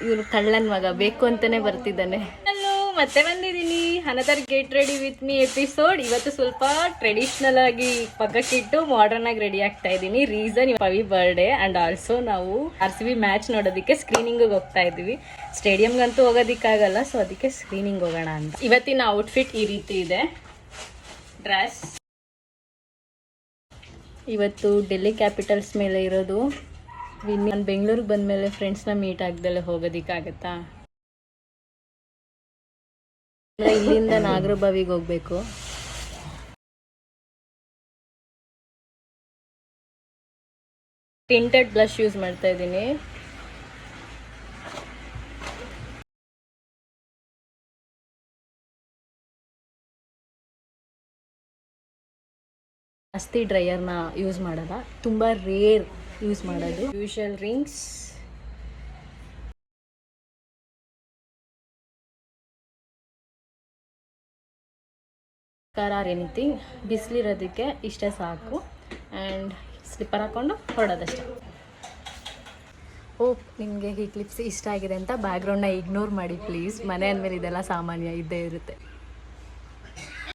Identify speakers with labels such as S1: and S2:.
S1: ಇವ್ರು ಕಳ್ಳನ್ ಮಗ ಬೇಕು ಅಂತಾನೆ ಬರ್ತಿದ್ದಾನೆ. ಹಲೋ, ಮತ್ತೆ ಬಂದಿದ್ದೀನಿ another get ready with me episode. ಇವತ್ತು ಸ್ವಲ್ಪ ಟ್ರೆಡಿಷನಲ್ ಆಗಿ ಪಕ್ಕಕ್ಕಿಟ್ಟು ಮಾಡರ್ನ್ ಆಗಿ ರೆಡಿ ಆಗ್ತಾ ಇದ್ದೀನಿ. Reason Pavi birthday and also ನಾವು RCB ಮ್ಯಾಚ್ ನೋಡೋದಕ್ಕೆ ಸ್ಕ್ರೀನಿಂಗ್ ಹೋಗ್ತಾ ಇದೀವಿ. ಸ್ಟೇಡಿಯಂಗಂತೂ ಹೋಗೋದಿಕ್ಕಾಗಲ್ಲ, ಸೊ ಅದಕ್ಕೆ ಸ್ಕ್ರೀನಿಂಗ್ ಹೋಗೋಣ ಅಂತ. ಇವತ್ತಿನ ಔಟ್ಫಿಟ್ ಈ ರೀತಿ ಇದೆ. ಡ್ರೆಸ್ ಇವತ್ತು ಡೆಲ್ಲಿ ಕ್ಯಾಪಿಟಲ್ಸ್ ಮೇಲೆ ಇರೋದು. ನಾನು ಬೆಂಗಳೂರಿಗೆ ಬಂದಮೇಲೆ ಫ್ರೆಂಡ್ಸ್ನ ಮೀಟ್ ಆಗ್ದಲ್ಲೇ ಹೋಗೋದಿಕ್ಕಾಗತ್ತಾ? ಇಲ್ಲಿಂದ ನಾಗರಬಾವಿಗೆ ಹೋಗ್ಬೇಕು. ಟಿಂಟೆಡ್ ಬ್ಲಷ್ ಯೂಸ್ ಮಾಡ್ತಾ ಇದ್ದೀನಿ. ಜಾಸ್ತಿ ಡ್ರೈಯರ್ನ ಯೂಸ್ ಮಾಡೋದ, ತುಂಬ ರೇರ್ ಯೂಸ್ ಮಾಡೋದು. Usual rings, car or anything. ಬಿಸಿಲಿರೋದಕ್ಕೆ ಇಷ್ಟೇ ಸಾಕು. ಆ್ಯಂಡ್ ಸ್ಲಿಪ್ಪರ್ ಹಾಕ್ಕೊಂಡು ಹೊರಡೋದಷ್ಟೇ. ಹೋಪ್ ನಿಮಗೆ ಈ ಕ್ಲಿಪ್ಸ್ ಇಷ್ಟ ಆಗಿದೆ ಅಂತ. ಬ್ಯಾಕ್ಗ್ರೌಂಡ್ನ ಇಗ್ನೋರ್ ಮಾಡಿ ಪ್ಲೀಸ್. ಮನೆ ಅಂದಮೇಲೆ ಇದೆಲ್ಲ ಸಾಮಾನ್ಯ ಇದ್ದೇ ಇರುತ್ತೆ.